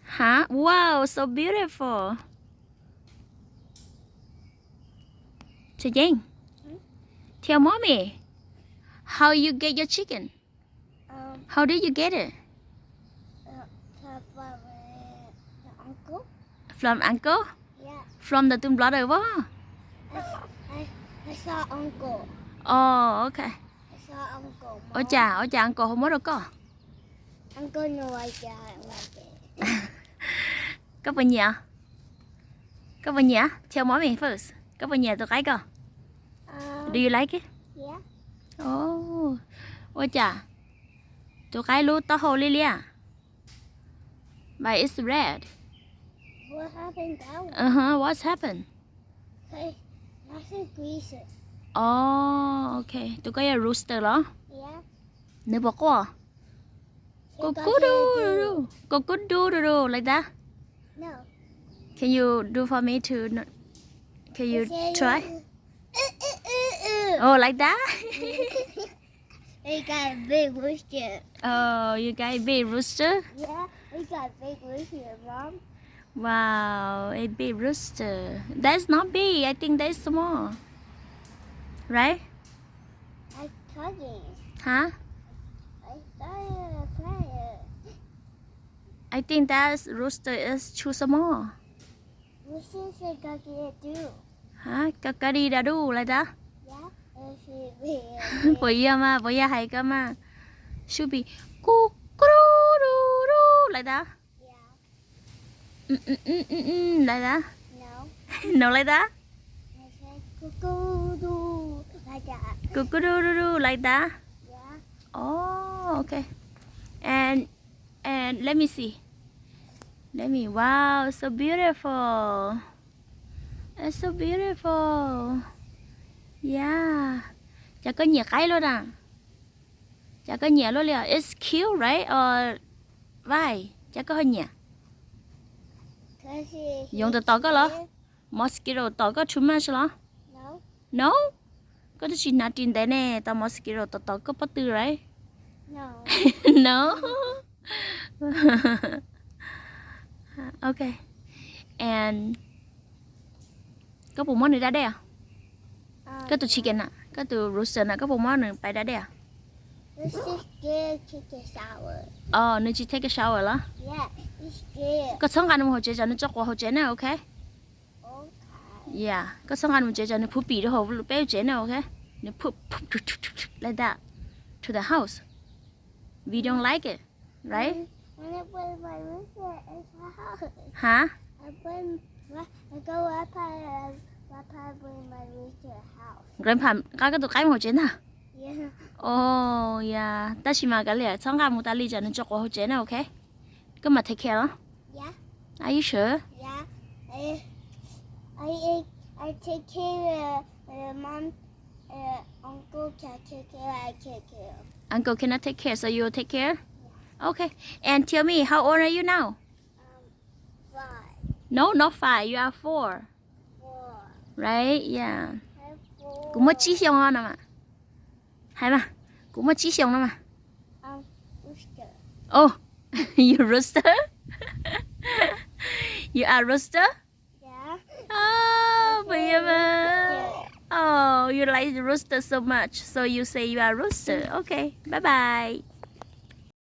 Huh? Wow, so beautiful. Ceem, tell mommy, how you get your chicken? How did you get it? From the uncle. From uncle? Yeah. From the twin brother? Wow. I saw uncle. Oh, okay. I saw uncle. Ôi chà, uncle không có đâu có. Uncle no like it. Có bao nhiêu? Có bao nhiêu? Tell mommy first. Có bao nhiêu tôi cái cơ? Do you like it? Yeah. Oh. Ôi chà. Tôi cái lú to hồ li lia. But it's red. What happened now? What's happened? I should grease it. Oh, okay. Tôi có a rooster đó. Yeah. Nếu bỏ qua. Cock-a-doodle-doo. Like that? No. Can you do for me to? Can you try? Oh, like that? We got a big rooster. Oh, you got a big rooster? Yeah, we got a big rooster, Mom. Wow, a big rooster. That's not big. I think that's small. Right? I'm tugging. Huh? I started a fire. I think that rooster is too small. Roosters are gonna too. Huh? Cock-a-doodle-doo, like that? Yeah, it should be. 不一样嘛，不一样係噶嘛。Should be cock-a-doodle-doo, like that? Yeah. Like that? No. No, like that? I said cuckoo like that. Cock-a-doodle-doo, like that? Yeah. Oh, okay. And let me see. Wow, so beautiful. It's so beautiful. Yeah. Chả có nhiều cái luôn à. Chả có nhiều luôn liền. It's cute, right? Or why? Chả có hơi nhiều. Dùng từ to có lo. Mosquito to có too much lo. No. No? Có chỉ nát trên đấy nè. Tao mosquito to có bắt tư, right? No. No. Okay. And có bộ món này ra đây à? Có từ chicken à? Có từ rooster à? Có bộ món này phải ra đây à? Let's just get take a shower. Oh, nên chỉ take a shower đó. Yeah, it's good. Có xong ăn một chế cho nó cho qua hồ chế nào, okay? Okay. Yeah. Có xong ăn một chế cho nó poop bị đó hồ béo chế nào, okay? Nó poop like that to the house. We don't like it, right? When I put my rooster in the house. Hả? I go up and bring my rooster house. Grandpa, cái tụi cái hồ chế nào? Yeah. Oh, yeah. Ta chỉ mà cái liền xong ăn một ta ly cho nó cho qua hồ chế nào, okay? Cứ mà take care đó. Yeah. Are you sure? Yeah. I take care of mom. Uncle can't take care. I take care. Uncle cannot take care, so you'll take care? Okay. And tell me, how old are you now? 5. No, not 5. You are 4. 4. Right? Yeah. I'm 4. Cũng mới chí xong nè mà. Hay mà. Cũng mới chí xong nè mà. Rooster. Oh, you rooster? You are rooster? Yeah. Oh, bây mà. Oh, you like the rooster so much, so you say you are rooster. Okay, bye bye.